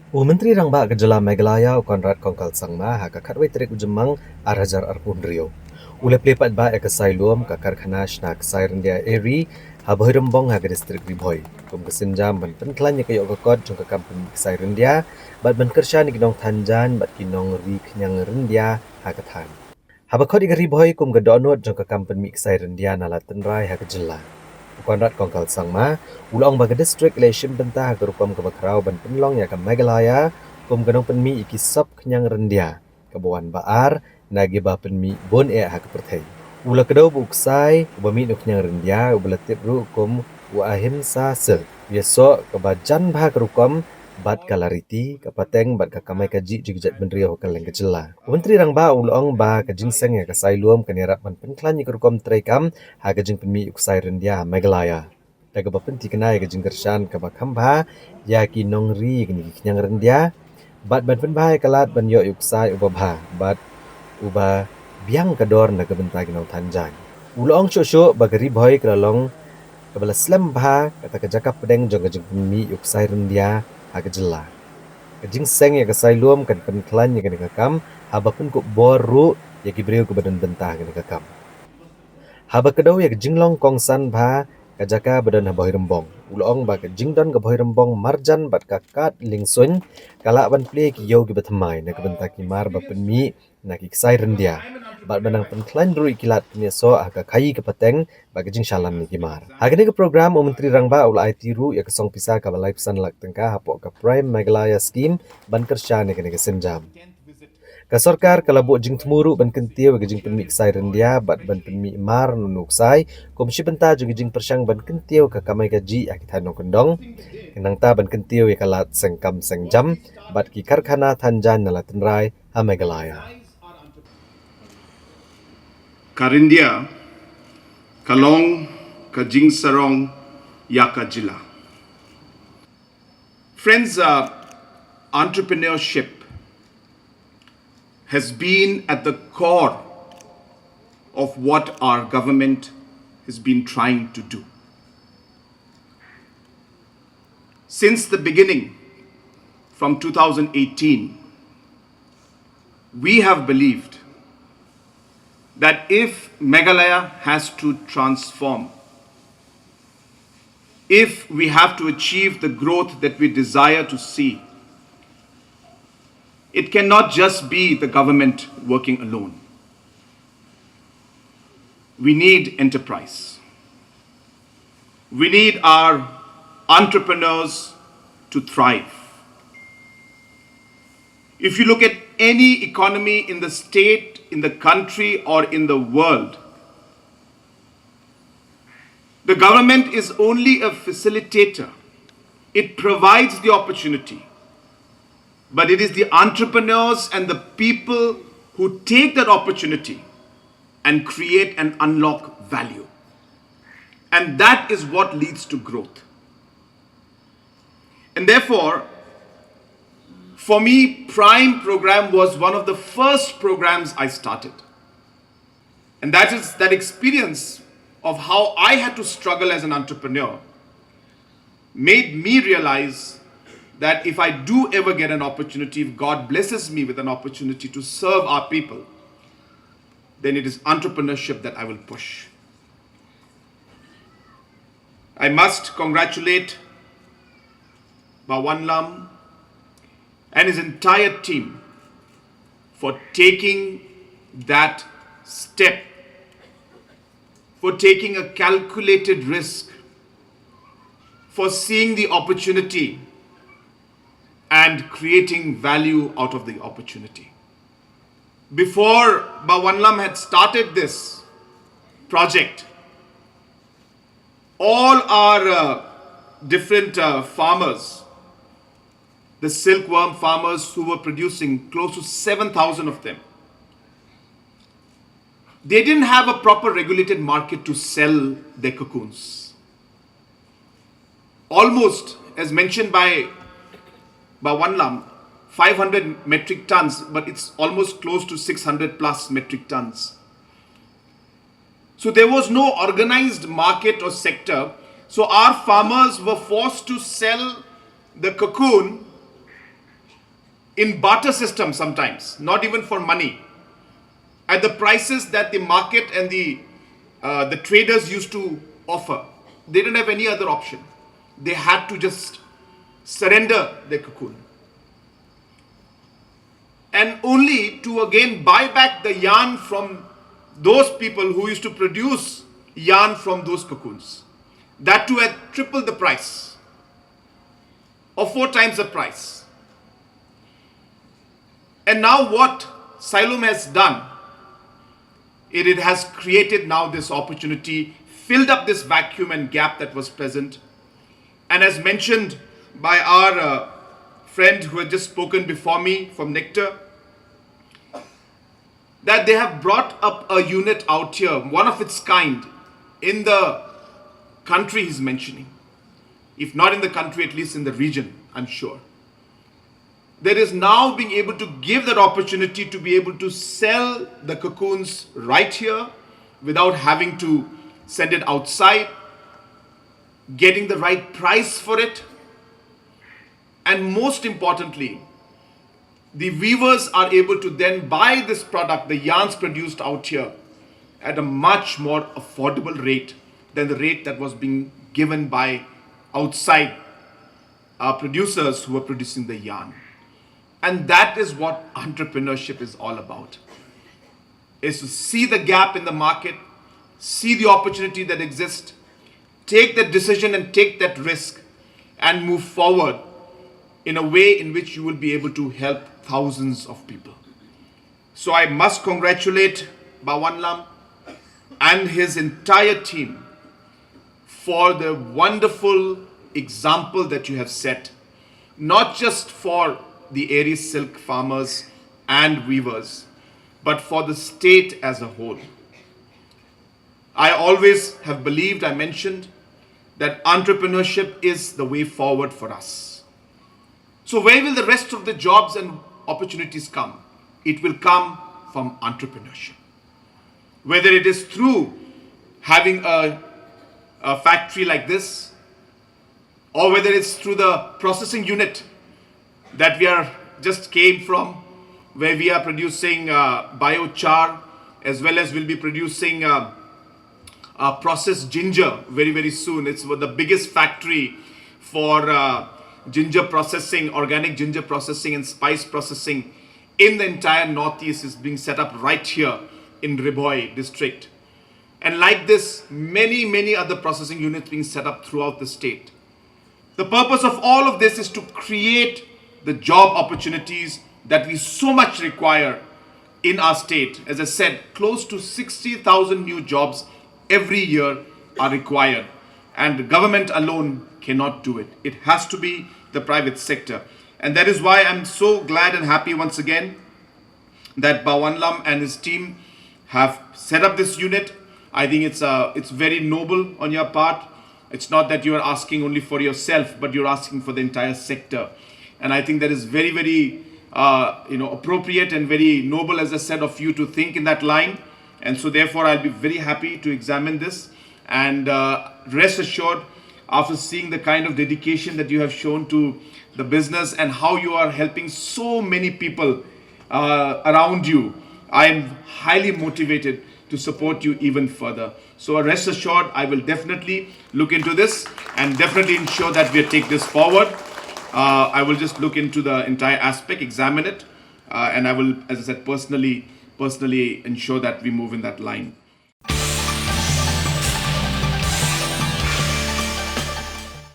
Myntri Rangbah ke Jela Meghalaya Conrad Kongkal Sangma haka katwai terik ujemang arhajar arpun rio. Ule plepat ba ke SaiLum ke Karkhana Shna Ksai Ryndia eri ha Bhoirymbong haka distrik Ribhoi. Kum kesenjam ban pentlan ye kayok kekot jong ke kampung Ksai Ryndia bat ban kersha ni ginong Tanjan bat kinong ri kenyang Ryndia haka than. Ha bakot ika Ribhoi kum ke donut jong ke kampung Ksai Ryndia nala tenrai haka Jela. Conrad Kongkal Sangma, ulong baga district election bentah gerupam ke bakrau ban penlong ya ke Meghalaya, kum ganong penmi iki sop kenyang Ryndia, kebuan baar, nagi ba penmi bon ha ke perthai. Ula kedau bu Ksai, ubami no kenyang Ryndia, ubala ru kum u ahimsa sel. Biasa ke bajan bah kerukom bat kalariti ke pateng bat ke kamai kaji jigjat bendria hokan leng kejela. Menteri Rangbah ulong ba ke jingseng ya ke SaiLum ke nirap ban penklan ya kerukom treikam ha ke jing penmi uksai Ryndia Meghalaya. Daga ba penti kenai ke jing kershan ke bakamba ya ki nongri ke ni kenyang Ryndia bat ban penbahai kalat ban yo uksai ubabha bat uba biang kedor naga bentai ginau tanjang. Ulong syok-syok bagari boy kelalong kebala slam bah kata kejakap pedeng jong kejing penmi uksai Ryndia agak jela. Kejing seng ya ke SaiLum kan penklan ya kena kakam, haba pun kuk boru ya kibriu ke badan bentah kena kakam. Haba kedau ya kejing long kongsan ba kajaka badan ha Bhoirymbong. Ulong ba kejing don ke Bhoirymbong marjan bat kakat lingsun kalak ban pli ki yo ki batamai na ke bentah ki mar ba penmi na ki Ksai Ryndia. Bat benang penklan dru ikilat penyeso aga kai ke peteng ba kejing shalan ni kimar. Agni ke program Menteri Rangbah ula tiru ya kesong pisah ka balai pesan lak tengka hapok ke Prime Meghalaya scheme ban kersha ni kene kesenjam. Ka sarkar kalabuk jing temuru ban kentiu ke jing penmi Ksai Ryndia bat ban penmi mar nunuk sai komisi benta juga jing persyang ban kentiu ka kamai gaji akit hanong kendong kenang ta ban kentiu ya kalat sengkam sengjam bat ki Karkhana Tanjan nala tenrai ha Meghalaya. Ryndia, Kalong, Kajing Sarong, Yaka Jila. Friends, entrepreneurship has been at the core of what our government has been trying to do. Since the beginning, from 2018, we have believed that if Meghalaya has to transform, if we have to achieve the growth that we desire to see, it cannot just be the government working alone. We need enterprise. We need our entrepreneurs to thrive. If you look at any economy in the state, in the country, or in the world, the government is only a facilitator. It provides the opportunity. But it is the entrepreneurs and the people who take that opportunity and create and unlock value. And that is what leads to growth. And therefore, for me, Prime program was one of the first programs I started. And that is that experience of how I had to struggle as an entrepreneur made me realize that if I do ever get an opportunity, if God blesses me with an opportunity to serve our people, then it is entrepreneurship that I will push. I must congratulate Bhoirymbong and his entire team for taking that step, for taking a calculated risk, for seeing the opportunity and creating value out of the opportunity. Before Bhoirymbong had started this project, all our different farmers, the silkworm farmers who were producing close to 7,000 of them, they didn't have a proper regulated market to sell their cocoons. Almost, as mentioned by Bhoirymbong, 500 metric tons, but it's almost close to 600 plus metric tons. So there was no organized market or sector. So our farmers were forced to sell the cocoon in barter system sometimes, not even for money, at the prices that the market and the traders used to offer. They didn't have any other option. They had to just surrender their cocoon. And only to again buy back the yarn from those people who used to produce yarn from those cocoons. That too at triple the price or 4 times the price. And now what SaiLum has done, it has created now this opportunity, filled up this vacuum and gap that was present. And as mentioned by our friend who had just spoken before me from Nectar, that they have brought up a unit out here, one of its kind, in the country he's mentioning. If not in the country, at least in the region, I'm sure. There is now being able to give that opportunity to be able to sell the cocoons right here without having to send it outside, getting the right price for it. And most importantly, the weavers are able to then buy this product, the yarns produced out here, at a much more affordable rate than the rate that was being given by outside producers who were producing the yarn. And that is what entrepreneurship is all about, is to see the gap in the market, see the opportunity that exists, take that decision and take that risk and move forward in a way in which you will be able to help thousands of people. So I must congratulate Bhawan and his entire team for the wonderful example that you have set, not just for the Eri silk farmers and weavers, but for the state as a whole. I always have believed, I mentioned, that entrepreneurship is the way forward for us. So where will the rest of the jobs and opportunities come? It will come from entrepreneurship. Whether it is through having a factory like this, or whether it's through the processing unit that we are just came from, where we are producing biochar, as well as we'll be producing processed ginger very, very soon. It's the biggest factory for ginger processing, organic ginger processing and spice processing in the entire Northeast is being set up right here in Ryboi district. And like this, many, many other processing units being set up throughout the state. The purpose of all of this is to create the job opportunities that we so much require in our state. As I said, close to 60,000 new jobs every year are required, and the government alone cannot do it. It has to be the private sector. And that is why I'm so glad and happy once again that Bhawan and his team have set up this unit. I think it's very noble on your part. It's not that you are asking only for yourself, but you're asking for the entire sector. And I think that is very, very appropriate and very noble, as I said, of you to think in that line. And so therefore I'll be very happy to examine this, and rest assured, after seeing the kind of dedication that you have shown to the business and how you are helping so many people around you, I am highly motivated to support you even further. So rest assured, I will definitely look into this and definitely ensure that we take this forward. I will just look into the entire aspect, examine it, and I will, as I said, personally ensure that we move in that line.